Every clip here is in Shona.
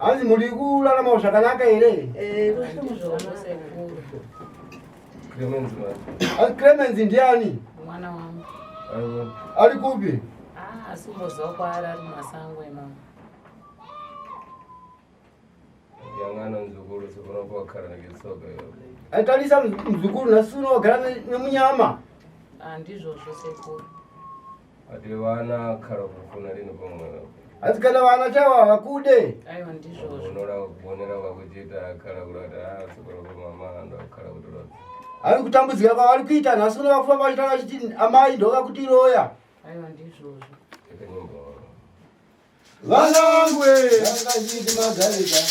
Azi muligula na maosha kanaka ile. Clemens ndiani? Mwana wangu. Alikupi? Asumbozo kwa ala Masangwe mama. Yangana mzukuru sikuna kwa karana kisoka yo. Aitalisa mzukuru na suno garana na munyama. Ndizo sekuru. Ati wana karakufuna lino pomwe. Atikala wana chawa wakude. Ayo ndizo. Bonera wakujita karakurata sikuna kwa mama ndo karakurata. Ali kutambuzika kwa wali kuita na suno wafuwa bashitana chiti amai ndo wakutiroya. Ayo ndizo. Wana wangu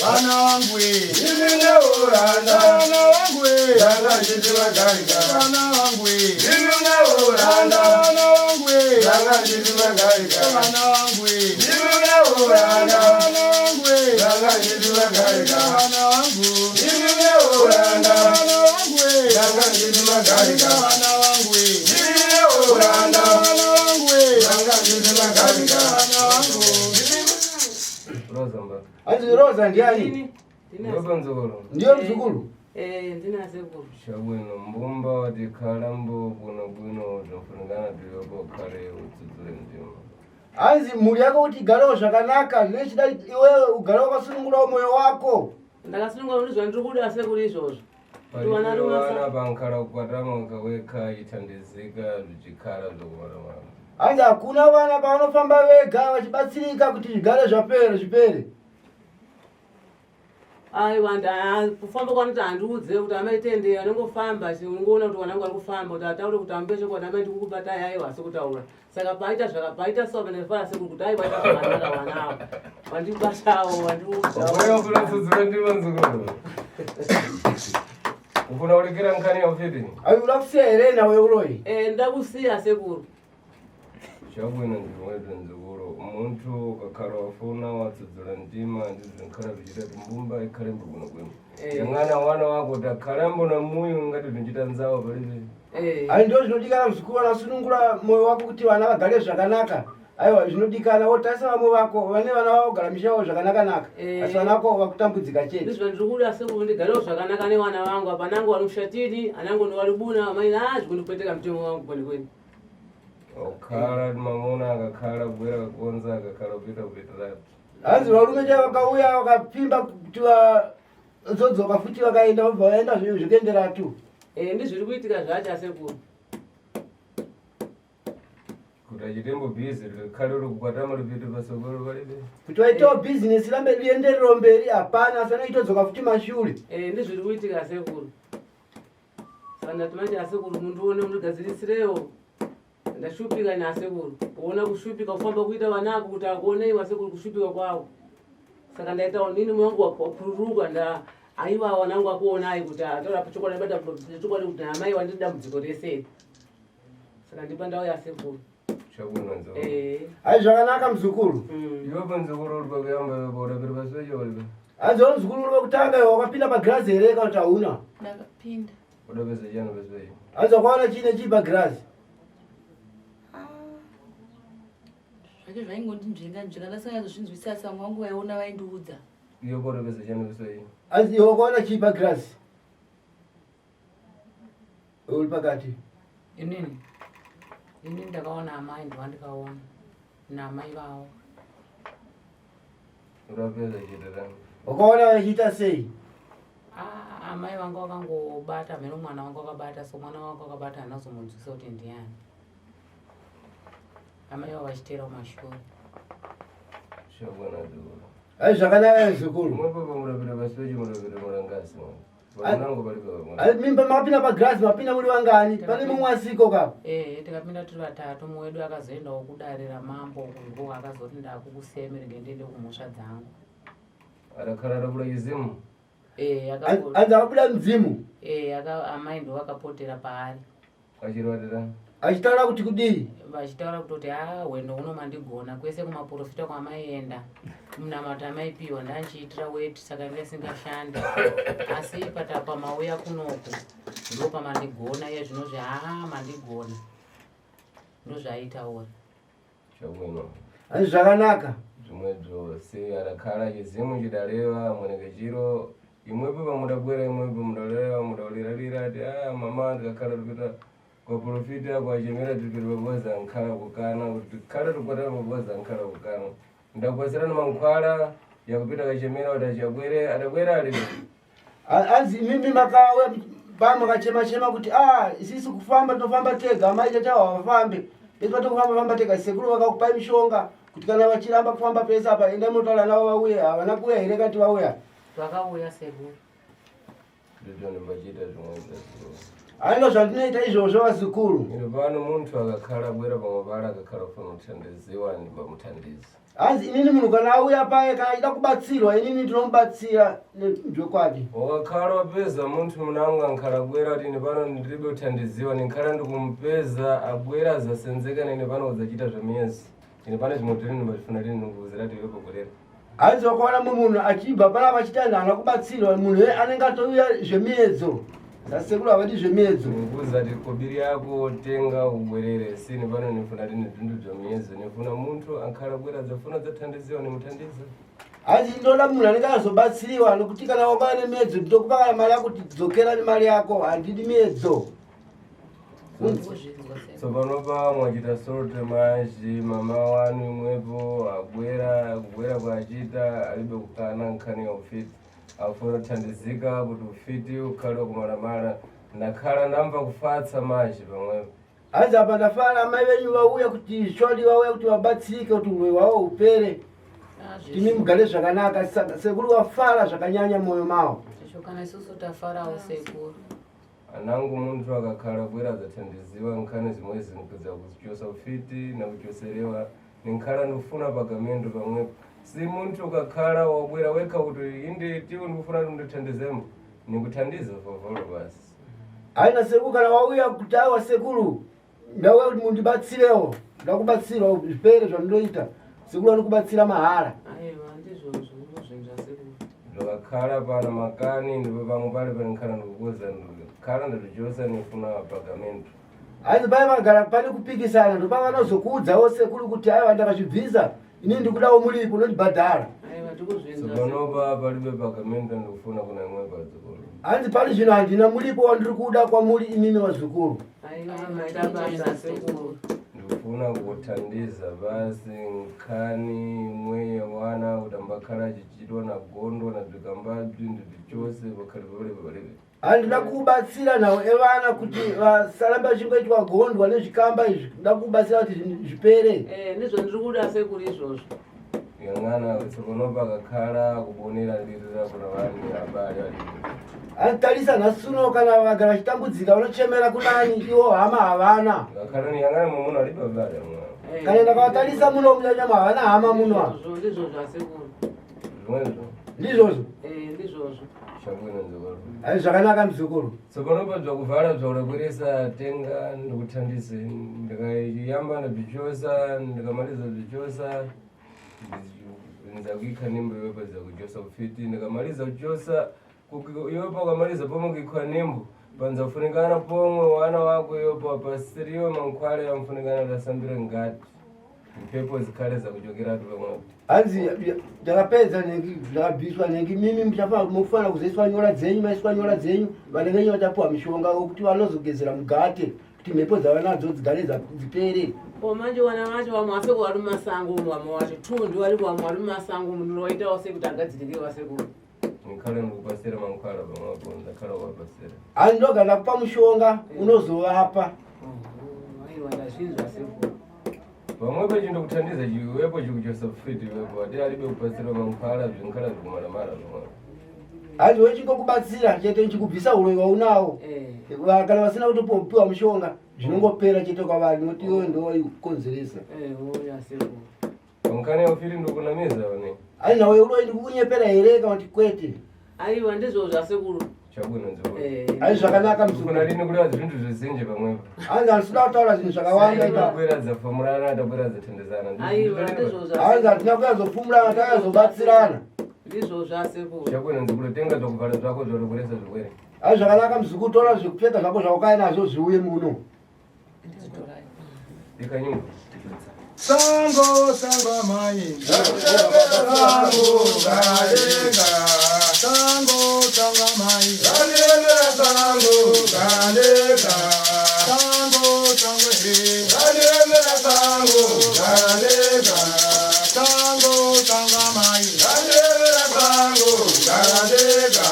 Wana wangu Nimina uranda Wana wangu Yanga jiti magarika Wana wangu Nimina uranda Wana wangu Yanga jiti magarika Wana wangu Nimina uranda Wana wangu Yanga jiti magarika Wana wangu Nimina uranda Wana wangu Yanga jiti magarika Wana wangu Nimina uranda Wana wangu Yanga jiti magarika Wana wangu Rosa Anzi Rosa ndiani? Rosa nzogoro. Ndiyo mzukuru? Ndina sekuru. Shabwino mbumba wati kalambo bwino tofuningana tuliyoko kare utuzule mzima. Anzi muli yako uti galosha kanaka neshida iwewe ugaloka sunungula moyo wako. Ndakasunungula ulizwa ndikuda sekuru izozo. Wana bankara kukwatama ukaweka itandizika lujikara zokumarama. Anzi hakuna vana pavanofamba vega vachibatsirika kuti zvigare zvipere. Aiwa kufamba kwanoti handiudze kuti amaitende anongofamba unongoona kuti wanangu ari kufamba kuti ataure kuti ambeshe kuti amai ndikukubata aiwa sekutaura saka paita so panefara sekuri kuti aiwa ita zvakanaka wanawo wandibatawo Wewe unatsudzura ndima nzukuru. Ufuna ulikira nkani ya ufiti? Ayula kusiya here nawe uroyi. ndakusiya sekuru Chabwino ndimwedwe nzukuru. Umuntu kakhala wafuna watsudzura ndima ndizinkhala vichita tumbumba ikhale mbukuno kwenu. Yang'ana wana wako takhala mbona muyu ngati tunchita nzawo palibe. Ayi ndo zvinodikana mzukuru anasunungura moyo wako kuti vana vagare zvakanaka. Aiwa zvinodikana wotarisa vamwe vako vane vana vagara mishawo zvakanaka asi vana vako vakutambudzika chete. ndizvo ndirikuda sekuru ndigarewo zvakanaka nevana vangu apa nangu vari mushatini anangu ndivari buna amaina zvikundipweteka mutemo wangu kwenikweni. Okhala mamuna akakhala bwera kakonza akakhala kupita kupeterati. Hanzi varume chaivo vakauya vakapimba kuti vazodzoka futi vakaenda vobva vaenda zvikuendera tu. Ndizviri kuitika zvacha sekuru. Kuti achitembo bhizi rikakhale uri kukwatama ripite pasokoro palibe. Kuti vaitawo bhizinesi rambe rienderero mberi hapana asana itodzoka futi mashure. Ndizviri kuitika sekuru. Saka ndati manje asekuru mundione mundigadzirisirewo. Ndashupika nasekuru. Kuona kushupika kufamba kuita vanako kuti akuoneiwa sekuru kushupika kwavo. Saka ndaitawo nini moyo wangu wakururuka aiwa wanangu akuonai kuti ataura pachokwadi bata chokwadi kuti amai wandiri dambudziko rese. Saka ndipa ndau yasekuru. Chabwino nzukuru. Ayi zvakanaka mzukuru. Iwepo nzukuru uri pakuyamba paudapita paswecho palibe. Hanzi wari mzukuru uri wekutanga iwe wakapinda pagirazi here kana kuti hauna? Ndakapinda. Udapesa chiyani paswecho? Hanzi wakaona chiine chii pagirazi? Zvacho zvaingondinzvenga ndasingazozvinzwisisa samwe wangu waiona vaindiudza. Iwepo udapesa chiyani paswecho? Hanzi iwe wakaona chii pagirazi? Uri pakati? Inini ndakaona amai ndowandikaona naamai vavo. Udapesa chitetani? Wakaona vachiita sei? Amai vangu vakangobata mhero mwana wangu akabata so mwana wangu akabata anazomunzwisa kuti ndiani. Amai vavo vachiteera kumashure. Chabwino nzukuru. Ayi zvakanaka mzukuru. Mwepo pamudapita paswecho mudapita murangasi mwana. Vanango palibe pamwana. Ayi mimba mapinda pagirazi mapinda muri vangani? Pane mumwe asiko kapo? Tikapinda tiri vatatu mumwe wedu akazoendawo kudarira mambo kungo akazoti ndakukusemere ngendende kumhosva dzangu. Adakhala adabula izimu? Hanzi akabuda mdzimu? Amai ndo vakapotera paari. Achirwatirani? Achitaura kuti kudii? Vachitaura kutoti wendo uno mandigona kwese kumaprofita kwamaienda munamata amaipiwa ndanchiitira weti saka ndasingashandi asi patapa mauya kunoku ndo pamandigona iye zvinozvi mandigona ndozvaitaura. Chabwino. Hanzi zvakanaka. Zvimwedzo si adakhala chizimu chidareva mweneke chiro imwepo pamudabwera imwepo mudaleva mudauliralira ati mama ndikakhala tipita kwaprofita kwachemera tipita paboza nkhala kukana kuti khala tikwatana paboza nkhala kukana ndakwasirana mankhwala yakupita kachemera kuti achabwere adabwera alibe. Hanzi mimi makauya pamwe kachema kuti isisi kufamba tinofamba tega amai chachawo havafambe isi patokufamba tega sekuru vakakupai mishonga kuti kana vachiramba kufamba pese apa enda munotaura navo vauye havana kuuya here kati vauya? Vakauya sekuru. Nditoni mbachita zvimwe Aino zvandinoita izvozvo vazukuru. ino pano muntu akakhala bwera pamwe pala akakhala kufuna kuthandiziwa ndipamuthandizi. Hanzi inini munhu kana auya paye kana achida kubatsirwa inini ndinomubatsira nezvokwadi. Wakakhala wapeza muntu munangu ankhala bwera kuti ine pano ndiribe kuthandiziwa ndinkhala ndikumupeza abwera zasenzeka nene pano kudzachita zvamiyezi. Ine pane zvimotiri ndimachifuna tini ndikuuzira kuti iwepo bwerera. Hanzi wakaona munhu achibva panapa achitandana kubatsirwa munhu anenge atouya zvemiedzo. Sasekuru havadi zvemiedzo. Ndikuuza kuti kobiri yako tenga ubwerere sini pano ndifuna tini zvintu zvamiyezi ndifuna muntu ankhala bwera dzafuna dzathandiziwa nemuthandizi. Hanzi ndoda munhu anenge azobatsiriwa nokuti kana wakauya nemiedzo ndinokupa kana mari yakuti dzokera nemari yako handidi miedzo. So panopa mwachita sote mazhi mama wanu imwepo kubwera kwachita alibe kukana nkhani ya ufiti afuna kuthandizika kuti ufiti ukhale kumalamala ndakhala ndamva kufatsa mazhi pamwepo. Anza hapa ndafala mai wenyu wauya kuti shodi wauya kuti wabatsike kuti uwe wao upere. Timi mugale zvakanaka sekuru wafara zvakanyanya moyo mawo. Zvokana isusu tafarawo sekuru. Anangu muntu akakhala bwera dzathandiziwa nkhani zimwe zinkudza kuchosa ufiti na kuchoserewa ninkhala ndifuna pagamendo pamwepo. Si muntu ukakhala wabwera weka kuti inde tiwo ndikufuna ndithandizemo nikuthandiza vovolo basi. Aina sekuru kana wauya kuti awa sekuru ndauya kuti mundibatsirewo ndakubatsira zvipere zvandoita sekuru anokubatsira mahara. Aiwa ndizvozvo zvinja sekuru. Zvakakhala pana makani ndipo pamwe pale panikhala ndikukuza khala ndatochosa nifuna pagamento. Azi pai magara pane kupikisana ndo pavanozokuudzawo sekuru kuti aiwa ndakazvibvisa ini ndikudawo mulipo unondibhadhara. Aiwa tikuzvinja. Panopa palibe pagamento ndikufuna kuna imwe padzukuru. Anzi pali zvino handina mulipo wandiri kuda kwamuri imimi wazukuru. Aiwa maitambasa sekuru. Ndikufuna kuthandiza basi nkhani imwe wana utambakhala chichitwa na gondo na zvikambabvi ndizvichose vakhali valebe. Handina kubatsira nawo evana kuti vasarambe chingoitwa gondwa nezvikamba izvi ndakubatsira kuti zvipere. Ndizvo ndiri kuda sekuru izvozvo. Yang'ana tsopanopa kakhala kubonera ndirira kuna vanhu abali alipo. Antarisa nasuno kana vagara chitambudzika unochemera kunani iwo hama havana. Ngakhala ni yang'ana mumuna alipo abali amwe. Kana ndakawatarisa muno munyanyama havana hama muno. Ndizvozvo asekuru. Zvimwezvo. Ndizvozvo. Ndizvozvo. Shabwino nzokolo. Ai zvakanaka muzukuru. Tsopanopa zvakuvhara zvaurabweresa tenga ndikuthandise ndikayamba ndabvichosa ndikamaliza bvichosa nzakuikha nembo yopedza kuchosa ufiti ndikamaliza kuchosa yopa ukamaliza pomwe kuikha nembo panzafunikana pomwe wana wako yopa pasiriwe mankhwale yamfunikana tasambire ngati mpepo zikhale zakuchokeratu pamwepo. Anzi ndakapedza nengi zvabviswa nengi mimi mufana kuzoiswa nyora dzenyu maiswa nyora dzenyu vanenge vatapuwa mishonga wekuti vanozogezera mugate kuti mhepo dzavanadzo dzigare dzipere. Manje wana vacho vamwe vasekuru vari mumasango umu vamwe vacho tundu varipo vamwe vari mumasango umu ndinoitawo sekuti angadzirike vasekuru. Nikhale ndikupasira mankhwala pamwepo ndakhala wapasira. Ani ndogana kupa mushonga unozovapa. Aiwa ndazvinzwa sekuru. Pamwepo chindokuthandiza chiwepo chikuchosa ufiti wepo ati alibe kupasira mankhwala zvinkhala zvikumaramara pamwepo. Anzi wechingokubatsira chete chikubvisa uroyi waunawo. Kana vasina kutopiwa mushonga zvinongopera chete kwavari noti iwe ndowaikukonzeresa. Oya sekuru. Pamkhani yaufiti ndikunamiza one. Ani nawe uroyi ndikukunyepera here kana kuti kwete. Aiwa ndizvozvo asekuru. Chabwino nzokolo. Ai zvakanaka muzukuru. Kuna lini kulewa zvintu zvizinji pamwepo. Anzi handisina kutaura zvinhu zvakawanda. Ndabwera dzafamurana ndabwera dzathandizana. Aiwa ndizvozvo. Anzi hatina kuyazofumurana takazobatsirana. Ndizvozvo asekuru. Chabwino nzokolo tenga zvakuvhala zvako zvaurabweresa zvirwere. Ai zvakanaka muzukuru tora zvekupfeka zvako zvawakaya nazvo zviuye muno. Ikanyumba. Sango sanga mai. Sango galega. Sango sanga mai. Galega sango galega. Sango sango he. Galega sango galega. Sango sanga mai. Galega sango galega.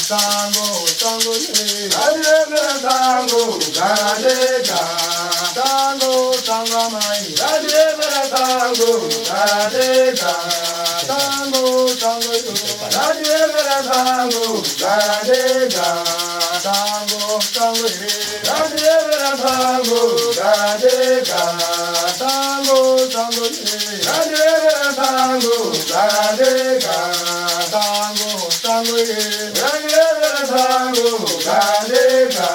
Sango sango he. Galega sango galega. Sango sanga mai. Galega sango galega. Sango sango yo. Galega sango galega. Sango sango he. Galega sango galega. Sango sango he. Galega sango galega. Sango sango he. Galega sango galega.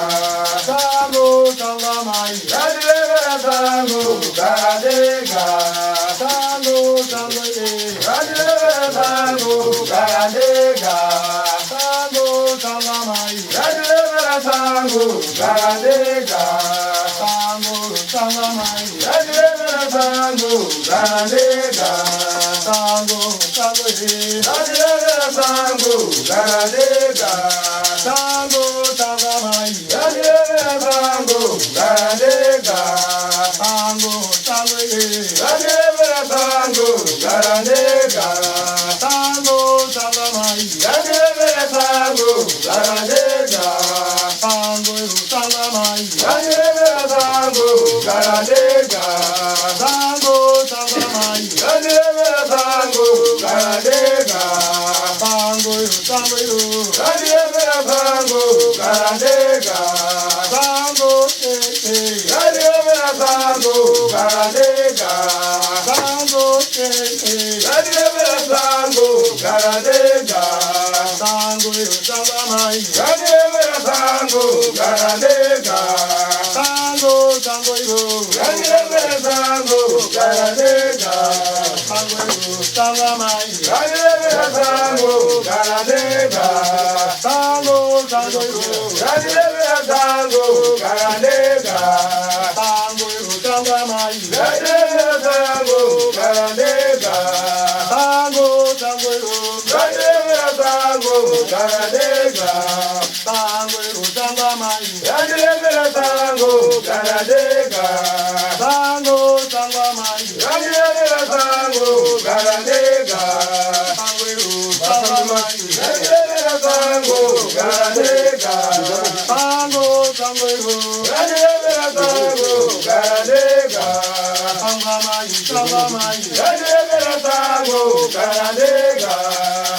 Sango sanga mai. Galega sango galega. Sango sango he. Galega sango galega. Sango sanga mai. Galega sango galega. Sango sanga mai. Galega sango galega. Sango sango he. Galega sango galega. Sango sanga mai. Galega sango galega. Sango sango he. Galega sango galega. Sango sanga mai. Galega sango galega. Sango sango sanga mai Randevera sango karadega. sango sanga mai Randevera sango karadega. sango yo Randevera sango karadega. sango Randevera sango karadega. sango Randevera sango karadega. sango yo sanga mai Randevera sango karadega. sango yo Randevera sango karadega. sango yo sanga mai Randevera sango karadega. sango yo Randevera sango karadega. sango yo sanga mai Randevera sango karadega. sango yo Randevera sango karadega. sango yo sanga mai Randevera sango karadega. sango sanga mai Randevera sango karadega. sango yo sanga mai Randevera sango karadega. sango yo Randevera sango karadega. sanga mai Randevera sango karadega.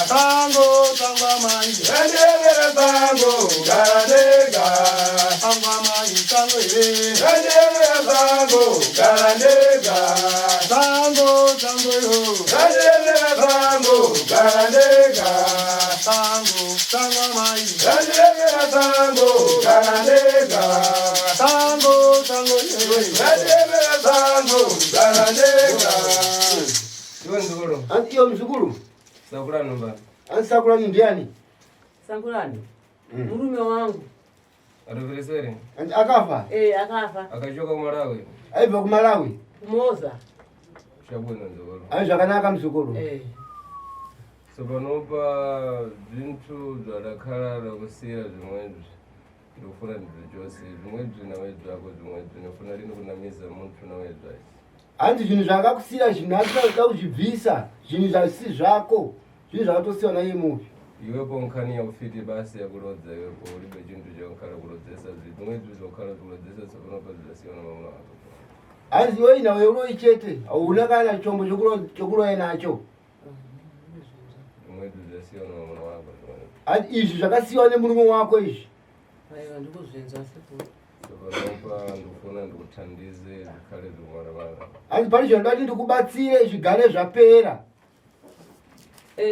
sango sanga mai Randevera sango karadega. sanga mai sango ye Randevera sango karadega. sango yo Randevera sango karadega. sango sanga mai Randevera sango karadega. sango ye Randevera sango karadega. Iwe nzukuru, Antiyo mzukuru. sakula numba. Ansakula ni ndiani? Sangulani. Murume wangu. Atuvirisere, Akafa. Akafa. akachoka Malawi. Aiva ku Malawi. Kumoza. Shabwino nzukuru. Zvakanaka mzukuru. Sopanopa zvintu zvadakara rakusiya zvimwezvi ndikufuna ndizvechose zvimwezvi nawe zvako zvimwezvi ndinofuna rino kunamiza muntu nawe zvacho. Hanzi zvinhu zvakakusiyira zvinhu asinoda kuzvibvisa. Zvinhu zvasi zvako. Zvinhu zvakatosiyiwa naye muvi. Iwepo nkhani yaufiti basi yakurodza iwepo ulibe chintu chakukhala kurodzesa zvimwezvi zvakukhala kurodzesa sopanopa zvasiyana mamuna wako. Hanzi iwe nawe uroi chete. Hauna kana chombo chokuroya nacho. Zvimwezvi zvasiyana mamuna wako. Hanzi izvi zvakasiyiwa nemurume wako izvi. Aiwa ndikuzvenza sekuru. Sopanopa ndikufuna ndikuthandize zvikhale zvimwaramara. Hanzi pane zvinoda kuti ndikubatsire zvigare zvapera.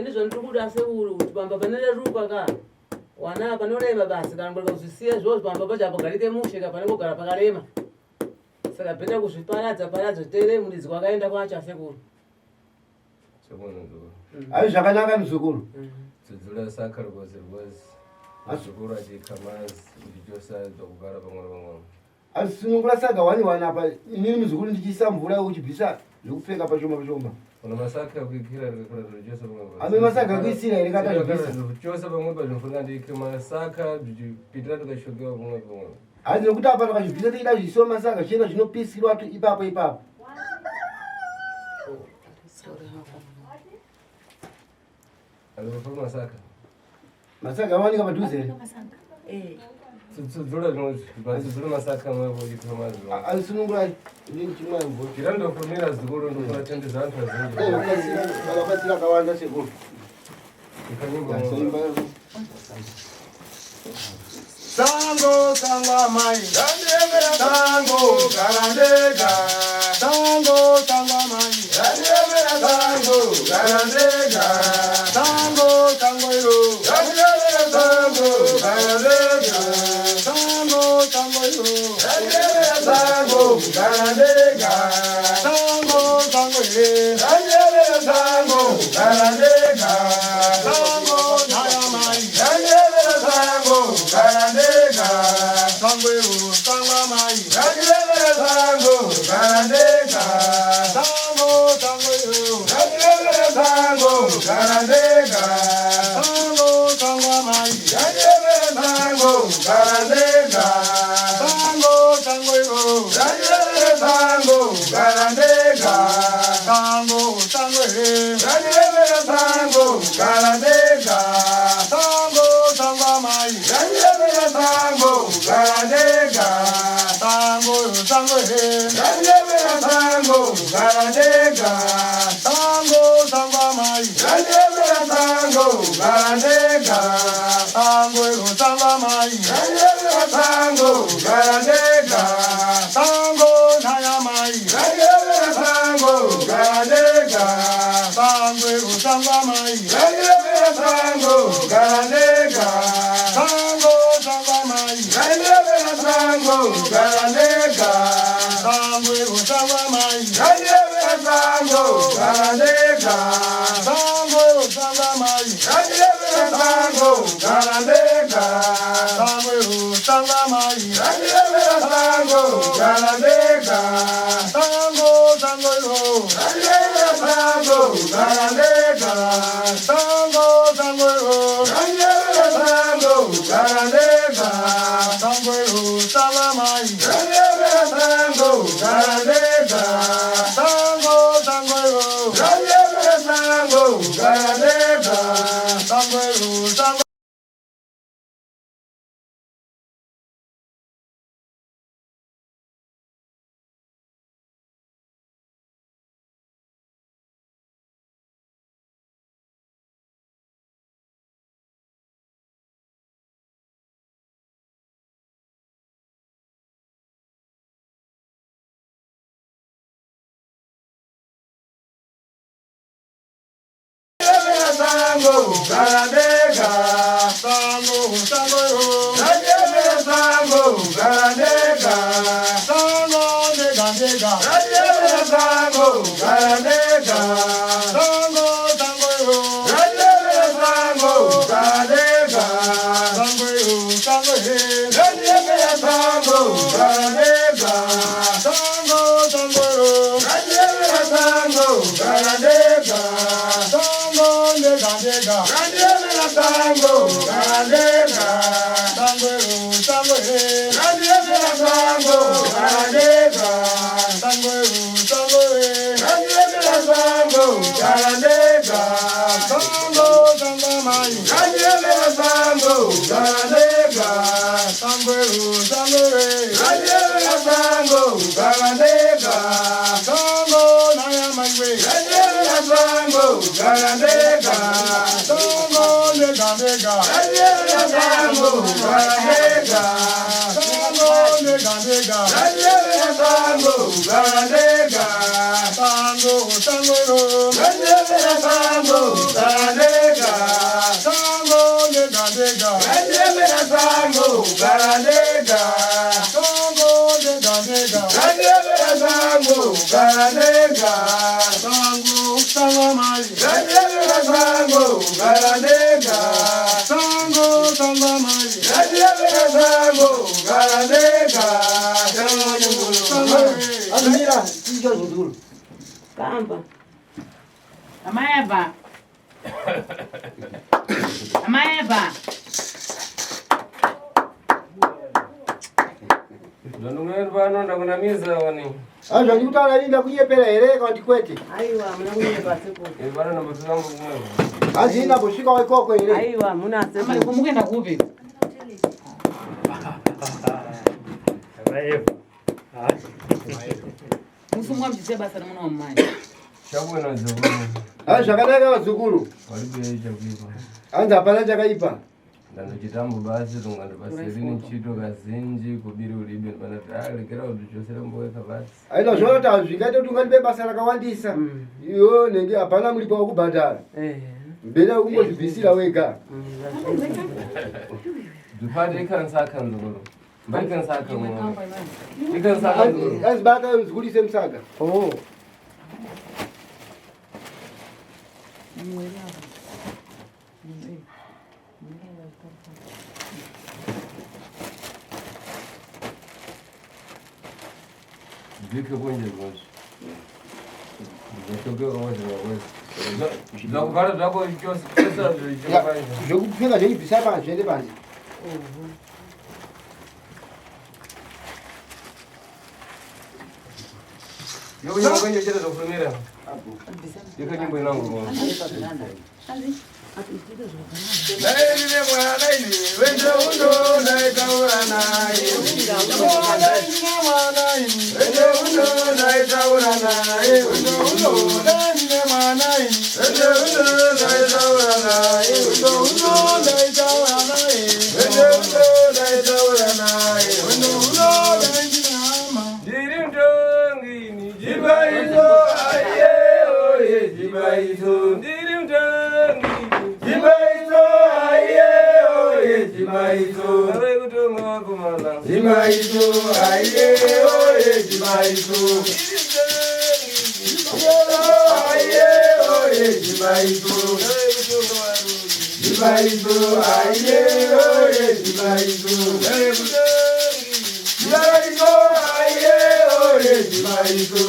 Ndizvo ndiri kuda sekuru kuti pamba panereruka ka. Wana panorema basi kana ngolika kuzvisiya izvozvo pamba pacho apogarike mushe kapane kugara pakarema. Saka bhenda kuzviparadza tere mudzi wakaenda kwacho sekuru. Chabwino nzukuru. Hanzi zvakanaka mzukuru. Tsudzula sakha rwose azukuru achikamazi ndichosadza kugara pamwe pamwe. Hanzi sunungura saga wani apa. Inini mzukuru ndichiisa mvura uchibvisa zvekupfeka pachoma. Una masaka yakuikira rikakura zvichose pamwe pamwe. Ame masaka akuisira ere kata zvibvisa. Zvichose pamwe pamwe ndinofuna ndike masaka zvichipitira tikashokewa pamwe pamwe. Hanzi nekuti apa takazvibvisa tichida zvisiwa masaka zvichienda zvinopisirwa ipapo. Alikufa masaka. Masaka awanika padhuze ere. Tsudzula zvinozvi tsudzula masaka mwepo uchipamazi. Alisunungura inini chimwe mvura. Tirandofunira zikuru ndofuna tendeza antu azhinji. Vakabatsira akawanda sekuru. Ikanyimba sango sanga mai sango karadega. sango sanga mai Randevera sango karadega. sango yo Randevera sango karadega. sango yo Randevera sango karadega. sango ye Randevera sango karadega. sango naya mai Randevera sango karadega. sango yo sanga mai Randevera sango karadega. sango yo Randevera sango karadega. sango sanga mai Randevera sango karadega. sango yo Randevera sango Randebera sango garandega. Sango sangwa mai. Randebera sango garandega. Sango ero sangwa mai. Randebera sango garandega. Sango naya mai. Randebera sango garandega. Sango ero sangwa mai. Randebera sango garandega. Sango sangwa mai. Randebera sango garandega. Sango ero sangwa mai. Randebera sango garandega. Sango ero sangwa mai. Randebera sango garandega. Sango ero sangwa mai. Randebera sango garandega. Sango sango ero. Randebera sango garandega. Sango sango ero. Randebera sango garandega. Sango ero sangwa mai. Randebera sango garandega. Sango sango ero. Randebera sango garandega. Sango ero sango. Sango garandega. Sango sango ero. Randebera sango garandega. Sango nega nega. Randebera sango garandega. Sango sango ero. Randebera sango garandega. Sango ero sango he. Randebera sango garandega. Sango sango ero. Randebera sango garandega. Sango nega nega. Randebera sango garandega. Sango ero sango he. Randebera sango garandega. Sango ero sango he. Randebera sango garandega. Sango sango mai. Randebera sango garandega. Sango ero sango he. Randebera sango garandega. Sango naya mai we. Randebera sango garandega. Sango nega nega. Randebera sango garandega. Sango nega nega. Randebera sango garandega. Sango sango ero. Randebera sango garandega. Sango nega nega. Randebera sango garandega. Sango nega nega. Randebera sango garandega. Sango sango mai. Randebera sango garandega. Sango sango mai. Randebera sango garandega. Amira, hicho kizuri. Kamba. Mama Eva. Mama Eva. Ndondomero pano ndakunamiza wani. Anjo ndikutala linda kuyepera ere kwa ndikwete. Aiwa munakunyeva sekuru. Pano ndambasangu kumwevo. Azina boshika waikoko ere. Aiwa muna Mama sekuru. nikumukenda kupi? Musumwa mjise basa na mwana wa mmani. Chabwino zokulu. Zvakanaka vazukuru. Walibe chakuipa. Anza hapana chakaipa. Ndando chitambo basi tungandipasirini ntchito kazinji kubiri ulibe panati lekera udzichosera mboweka basi. Aina zvona tazvikaita kuti ungalibe basa rakawandisa. Iyo nenge hapana mulipo wakubhadhara. Mbele kungozvibvisira wega. Zvipate ikansaka nzukuru. Mbaikanzaka mwana. Ikansaka nzukuru. Azibaka nzikulise msaka. Oh. Vike bonje bonje. Ndotoke owazi owazi. Zakuvara zvako chose pesa zvichofanya. Zvokupfeka zveibvisa panze zvende panze. Yoko nyongo chete zokufumira. Yoko nyimbo inangu mwana. Naile mwana ini wende undo naikaura naye. Mwana ini wende kumana. Jimaizo, aye, oye, Jimaizo. Aye, oye, Jimaizo. Jimaizo, aye, oye, Jimaizo. Jimaizo, aye, oye, Jimaizo.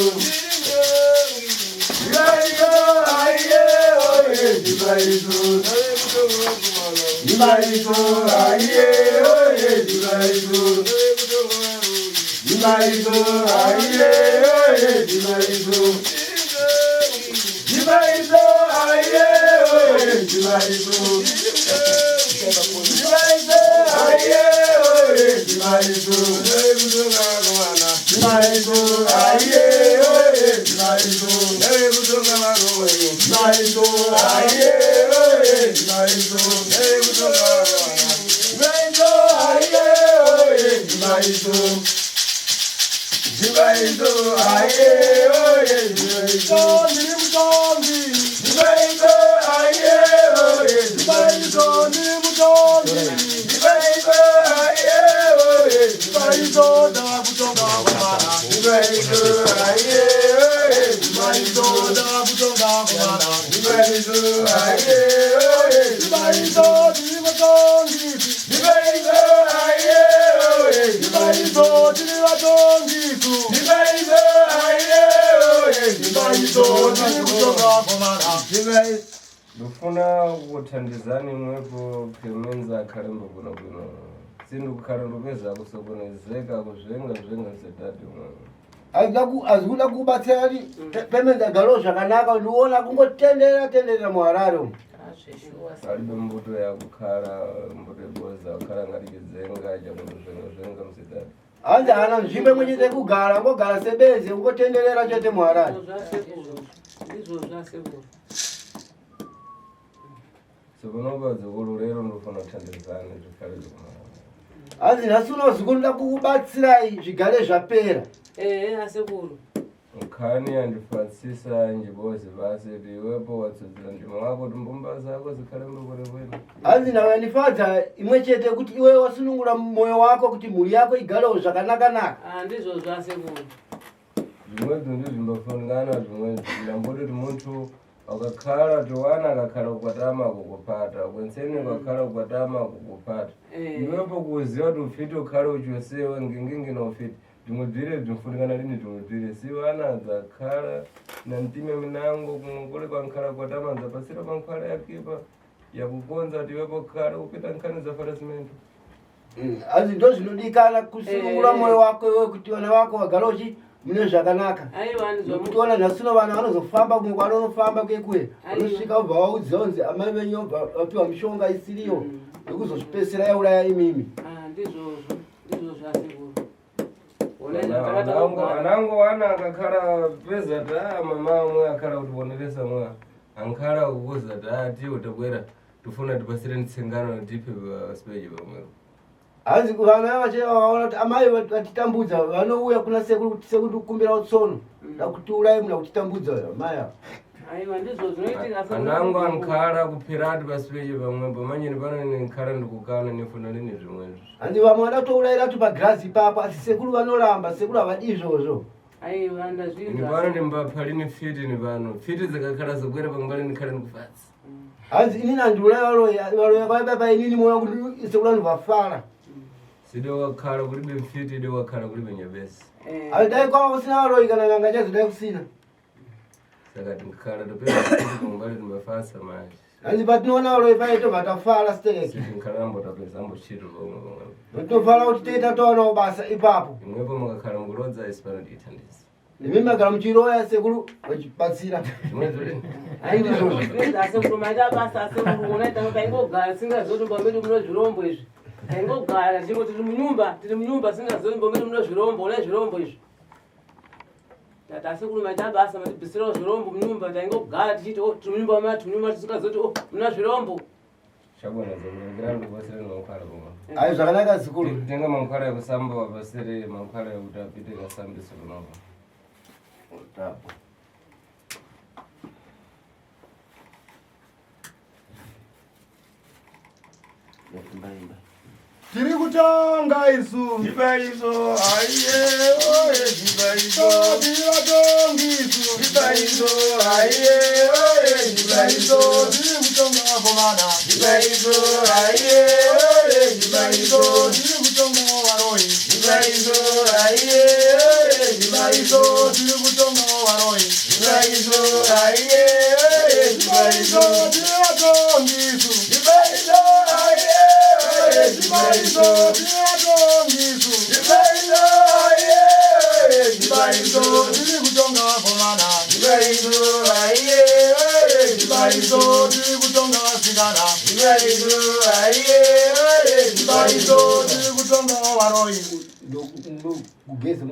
Jimaizo, aye, oye, Jimaizo. Jimaizo, aye, oye, Jimaizo. Jimaizo, aye, oye, Jimaizo. Jimaizo, aye, oye, Jimaizo. Jimaizo, aye, oye, Jimaizo. Jimaizo, aye, oye, Jimaizo. Jimaizo, aye, oye, Jimaizo. Jimaizo, aye, oye, Jimaizo. Jimaizo, aye, oye, Jimaizo. Jimaizo, aye, oye, Jimaizo. Jimaizo, aye, oye, Jimaizo. Jimaizo, aye, oye, Jimaizo. Jimaizo, aye, oye, Jimaizo. Jimaizo, aye, oye, Jimaizo. Jimaizo, aye, oye, Jimaizo. Jimaizo. Ndofuna kuthandizani mwepo Clemenza akalemba kuno sindikukhala ndopeza kusokonezeka kuzvenga zvedadi mwe azikuda kubatsira kuti Clemenza agalo zvakanaka ndiona kungotenderera muharare umu alibe mbuto yakukhala mbuto eboza kukhala ngati chizenga chakundozvenga msedadi hanzi hana nzvimbo imwechete kugara ngogara sebenzi kungotenderera chete muharare ndizvo zvasekuru sokunoba zikulu lero ndofuna kuthandizani zvikhale zvikumara hanzi nhasi uno zikulu nda kukubatsirai zvigare zvapera asekuru nkhani yandifatsisa njibozi basi ndiwepo watsudzira ndima wako timbumba zako zikhale mbukwenekwene hanzi nawe yandifadza imwe chete kuti iwe wasunungura moyo wako kuti mhuri yako igalewo zvakanaka-naka ndizvo zvasekuru zvimwedzi ndizvimbafuningana zvimwedzi ndamboti ti muntu akakhala tiwana akakhala kukwatama kukupata kwenseni akakhala kukwatama kukupata iwepo kuziva kuti ufiti ukhale uchosewa ngingingina ufiti ndimubvire bzimfunikana lini ndimubvire si vana dzakhala na ntime minango kule kwankhala kukwatama dzapasira pankhwala yakipa yakukonza kuti iwepo khale kupita nkhani za harassment hanzi ndo zvinodikana kusunungura moyo wako iwe kuti vana vako vagalochi mune zvakanaka kuti ona nhasino vana vanozofamba kumwe kwanonofamba kwekwe vanosvika ubva vaudziwa kunzi amai venyu vapiwa mishonga isiriyo yekuzozvipesera yauraya imimi ndizvozvo zvasekuru anango wana akakhala peza ta mama amwe akhala kuti poneresa mwe ankhala kukuza ti utabwera tifuna tipasire ntsengano tipe vasipeji vamwero hanzi vana vachevaona kuti amai vatitambudza vanouya kuna sekuru kuti sekuru tikukumbira utsono dakutiurai muda kutitambudza amai avo aiwa ndizvo zvinoitika anango ankhala kupirati pasipeji pamwepo manyeni pano nenkhala ndikukana nefuna lini zvimwezvo hanzi vamwe vadakutouraira kuti pagirazi ipapo asi sekuru vanoramba sekuru havadi izvozvo aiwa ni ndazvinzwa pano ndimbapha lini fiti ni pano fiti dzakakhala zokwera pangwale ndikhale ndikufatsa hanzi inini handiurai valoya kwaipapa inini moyo wangu sekuru vanhu vafara side wakhala kulibe mfiti ide wakhala kulibe nyabesi dai kwava kusina valoyi kana nanga chazo dai kusina saka tinkhala topera fiti pangwale timbafasa manje hanzi patinoona valoyi paye tobva tafara sitereke sinkhala ambotapeza ambochito pomwe tofara kuti toita toonao basa ipapo imwepo mukakhala mukulodza isi pano ndiithandisa imi magara muchiroya sekuru vachibatsira zvimwedzo lini asekuru maita basa asekuru ona taingogara singazoti mbamiri muno zvirombo izvi taingogara chimbo tiri munyumba singazoti mbamiri muno zvirombo ona zvirombo izvi tati asekuru maita basa matibvisirawo zvirombo munyumba taingogara tichiti tiri munyumba tisingazoti muna zvirombo chabona zokulingira ndikupasire mankhwala pomwe ayi zvakanaka zikuru tenga mankhwala ekusamba wapasire mankhwala ekuti apite kasambise kunoko tapo yaimba tiri kutanga isu Chibaizo, aiye, oye, chibaizo. tiri vatongi isu Chibaizo, aiye, oye, chibaizo. tiri kutonga komana Chibaizo, aiye, oye, chibaizo. tiri kutonga varoi Chibaizo, aiye, oye, chibaizo. tiri kutonga varoi Chibaizo, aiye, oye, chibaizo. tiri vatongi isu Chibaizo, aiye, oye, chibaizo. tiri vatongi isu Chibaizo, aiye, oye, chibaizo. tiri kutonga komana Chibaizo, aiye, oye, chibaizo. tiri kutonga vasikana Chibaizo, aiye, oye, chibaizo. tiri kutonga varoi kugeza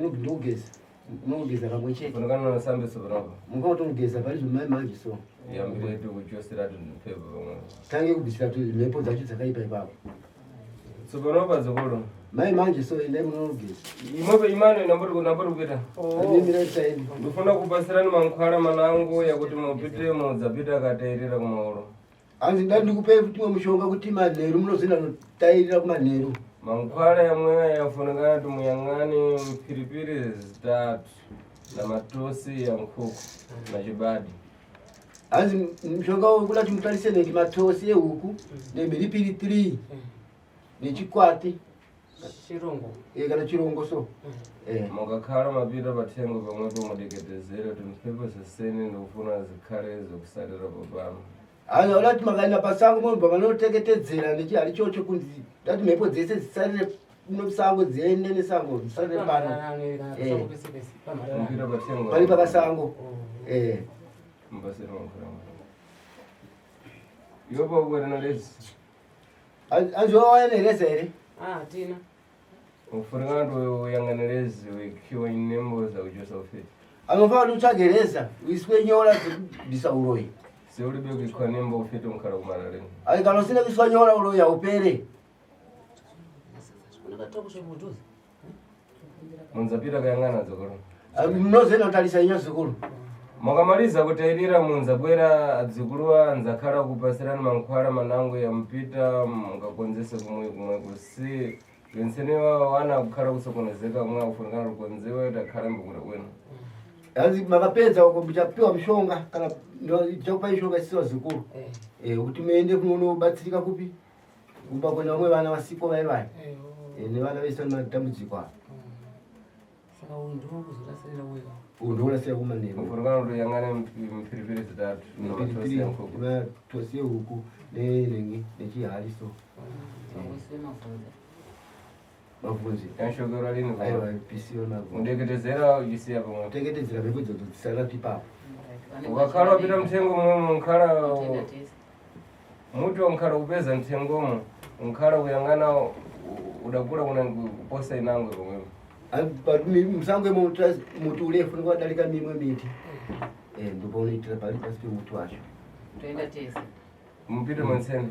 munogeza kamwe chete Funakana na sambe sobrava. mungaoto kugeza palizvo mai manje so Yambire tu kuchosera tu pepe pamwe. tange kubvisira kuti mhepo dzacho dzakaipa ipapo Sobrava zokolo. mai manje so endai munogeza Imobe imano inambori kupita. amimira taini Ndifuna kupasirani mankhwala manangu yakuti mupite mudzapita kateerera kumaolo. hanzi ndati ndikupe kuti mushonga kuti manheru munozenda notairira kumanheru Mankhwala yamwe yafunikana kuti muyang'ane mphiripiri zitatu na matosi ya nkhuku na chibadi. hanzi mushonga wekudati mutarise neti matosi ehuku nemhiripiri 3 nechikwati Chirongo. kana chirongo so Mukakhala mapita pathengo pamwepo mudeketezere kuti mphepo zesene ndikufuna zikhale zokusalira popano. hanzi audati makaenda pasango munhu pamanoteketedzera nechihari chocho kunzi dati mhepo dzese zisarire musango dziende nesango zisarire pano Mupita pathengo. pari pakasango Mpasire mankhwala. Yopo bwerena lezi. hanzi wawayenereza here Ah, tina. Ufunikana kuti uyang'anirezi wekiwa inembo za kuchosa ufiti. anofana kuti utsvagereza uiswe nyora dzekubvisa uroyi Seulibe kuikwa nembo ufiti mkhala kumarareni. ai kana usina kuiswa nyora uroyi haupere Unakatoka kushabuduza. Munzapita kayang'ana zokolo. munozenda kutarisa inyo zikulu Mukamaliza kutairira munzabwera adzikuluwa nzakhala kupasirani mankhwala manangu yampita mukakonzese kumwe kusi wensenewa wana kukhala kusokonezeka mwa kufunikana kukonzewa takhala mbukula kwenu. hanzi makapedza uko muchapiwa mishonga kana chakupa mishonga isiwa zikulu kuti muende kunobatsirika kupi kumba kwena vamwe vana vasiko vaivai nevana vese vane matambudziko ava Saka undu kuzorasirira wewe. undourasira kumanheru Mufunikana kuti yang'ane mphiripiri zitatu namatosi ya nkhuku. matosi ehuku nenenge nechihariso Wese mavunza. mavunzi Yanshokera lini aiwa kwa. pisiwa mavunzi Mudeketezera uchisiya pamwe. kuteketedzera mhepo dzodzo dzisarati ipapo Ukakhala wapita mthengo mwe mkhala Utenda tese. muti wamkhala kupeza mthengomo mkhala kuyang'ana udakula kuna kuposa inangwe pamwepo. musango imo muti urefu nikuwadarika mimwe miti ndipo unoitira pari pasi pemuti wacho Utenda tese. Mupite mwensene.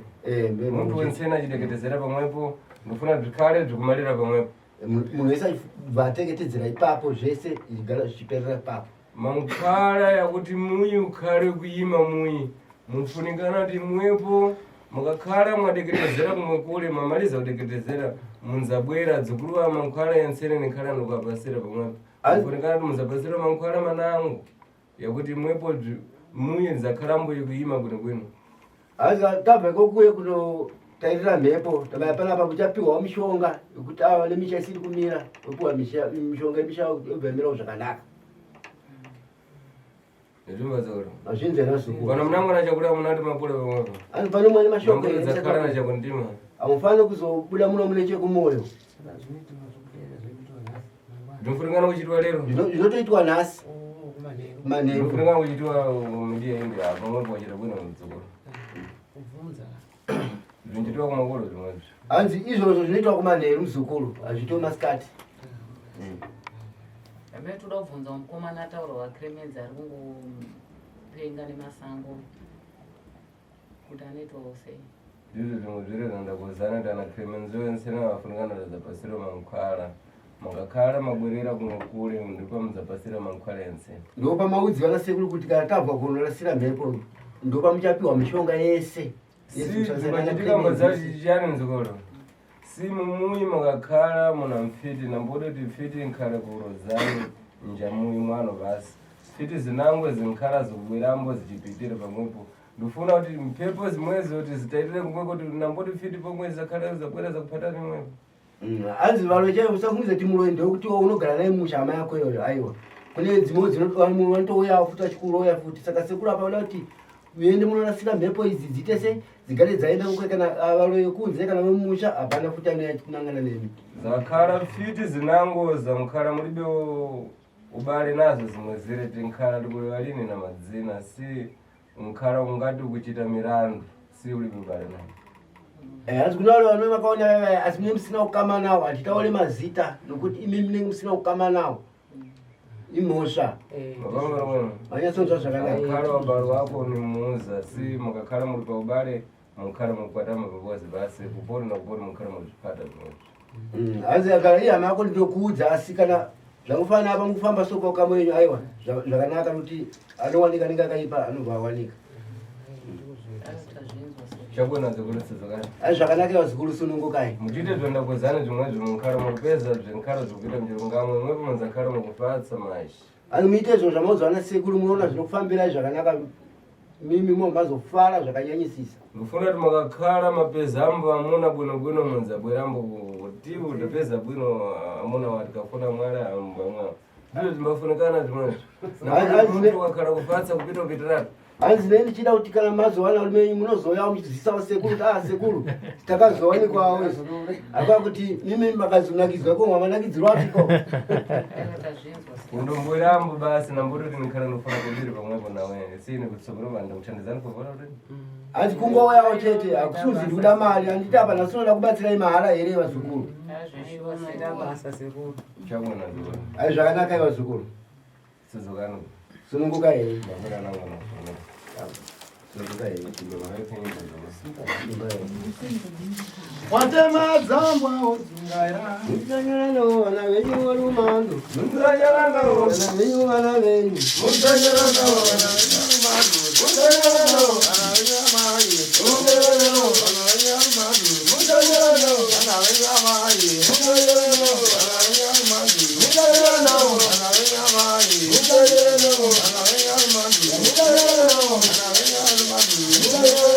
mberi Muntu wensene achideketezera pamwepo ndifuna zvikhale zvikumalira pamwepo. munhu wese vateketedzera ipapo zvese zvigara zvichiperera ipapo Mankhwala yakuti muyi ukhale kuyima muyi mufunikana kuti mwepo mukakhala mwadeketezera kumwe kule mamaliza kudeketezera munzabwera dzikuluwa mankhwala yensene nikhala nikukapasira pamwepo. Mufunikana kuti munzapasira mankhwala manangu yakuti mwepo muyi nzakhala mbuyi kuyima kuno kwenu. hanzi tabva kokuye kunotairira mhepo tabaya panapa muchapiwawo mishonga yekuti ava nemisha isiri kumira opiwa mishonga yemisha yobvemirawo zvakanaka Ndizvimbazauro. mazvinzera zvikuru Kana munangwana chakula munati mapule pamwepo. hanzi pane mwene mashonga Mambure dzakhala nachakundima. hamufaniri kuzobuda muno mune chekumwoyo Saka zvinoita mazvokera zvekuti vanhu. Ndinofunikana kuchitwa lero. zvinotoitwa nhasi Kumanheru. manheru Ndinofunikana kuchitwa midiya indi apa mwepo wachita bwino mudzukuru. Kubvunza. Zvinchitwa kumakolo zvimwezvi. hanzi izvozvo zvinoitwa kumanheru muzukuru hazvito masikati Ambaye toda kubvunza mukomana ataura waKremenza ari kungopenga nemasango kuti anoitawo sei. Ndizvo zvimwe zviro zvandakuzana kuti ana Clemens wensene vafunikana zvadzapasira mankhwala. Mukakhala mabwerera kumwe kule ndipo mudzapasira mankhwala yensene. ndopa maudzi vanasekuru kuti kana tabva kunorasira mhepo ndopa muchapiwa mishonga yese Zimachitika mbodzachi chichani mdzukuru. simu mui makakhala muna mfiti nambuti tifiti nkhale kurozani njamui mwano basi fiti zinangwe zinkhala zikubwerambo zichipitire pamwepo ndifuna kuti mphepo zimwezi kuti zitaitire kumwe kuti nambuti fiti pomwe zakhale zabwera zakuphatani mwepo anzi valo chaivo usafungize timuloende kuti unogara naye musha ama yako iyoyo aiwa kune dzimwe dzinotouya futi achikuroya futi saka sekuru apa uda kuti uende munonasira mhepo idzi dzitese dzigare dzaenda kukwe kana valoyo kunze kana vemusha hapana futi anoyakunangana nemi zakhala fiti zinango zamkhala mulibe ubale nazo zimwe zire tinkhala ndikulevalini na madzina si mkhala ungati ukuchita mirandu si ulibe ubale nazo asi kuna wale vano vakaona asi mine musina kukama nawo hatitaule mazita nokuti imi mine musina kukama nawo imhosva vanyatsonzwa zvakanaka mkhala wabalo wako ni muuza si mukakhala muri paubale mukhala mukwatama pabozi basi kupori na kupori mukhala muzvipata zvimwe hanzi agara iye hama yako ndinokuudza asi kana zvakufanira apa mukufamba soka ukama wenyu aiwa zvakanaka kuti anowanika nenge akaipa anobva awanika chabona zikulisi zvakati ai zvakanakira zikuru sunungukai muchiite zvendakwezani zvimwe zvimunkhala mukupedza zvenkhala zvekuita mjirungamwe mwepo munzakhala mukufatsa mashi ani muite izvo zvamauzwana sekuru munoona zvinokufambirai zvakanaka mimi momazofara zvakanyanyisisa ndifuna kuti makakhala mapeza ambo amuna bwinobwino munzabwerambo tiwo utapeza bwino amuna watikafuna mwala ambamwa ndizvo zimbafunikana zvimwezvo wakakhala kufatsa kupita kupitirati hanzi nei ndichida kuti kana mazowana ulimenyu munozoyawo muchizivisawo sekuru kuti sekuru takazowanikwawo izvo apa kuti mimi makazonakidzwa ko mwamanakidzirwa apiko undombwerambo basi nambuti kuti ndikhala ndofana kubiri pamwepo nawe sine kutsogolo vanda kuthandizani kuvona kuti hanzi kungoyawo chete hakusuzi ndikuda mari handiti apa nasinoda kubatsirai mahara here vazukuru basa sekuru chabona zvikuru ai zvakanaka ivazukuru sizokano sununguka here mamira nangu nafuna sununguka here watema dzambwa odzungaira mutsanyarano vana venyu varumando mutsanyarano vana venyu vana venyu mutsanyarano vana venyu mutsanyarano vana venyu amai mutsanyarano vana venyu amai mutsanyarano vana venyu amai mutsanyarano vana venyu amai mutsanyarano vana venyu amai mutsanyarano vana venyu amai mutsanyarano vana venyu amai mutsanyarano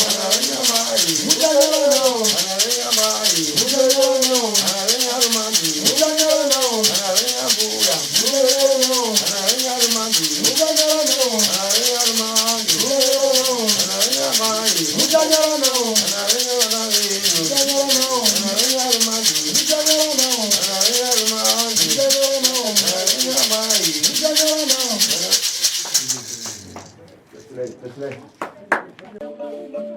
vana venyu amai mutsanyarano vana venyu amai mutsanyarano vana venyu amai mutsanyarano vana venyu abuya mutsanyarano vana venyu amai mutsanyarano vana venyu amai mutsanyarano vana venyu amai mutsanyarano vana venyu vana venyu mutsanyarano vana venyu amai mutsanyarano vana venyu amai mutsanyarano vana venyu amai mutsanyarano That's right.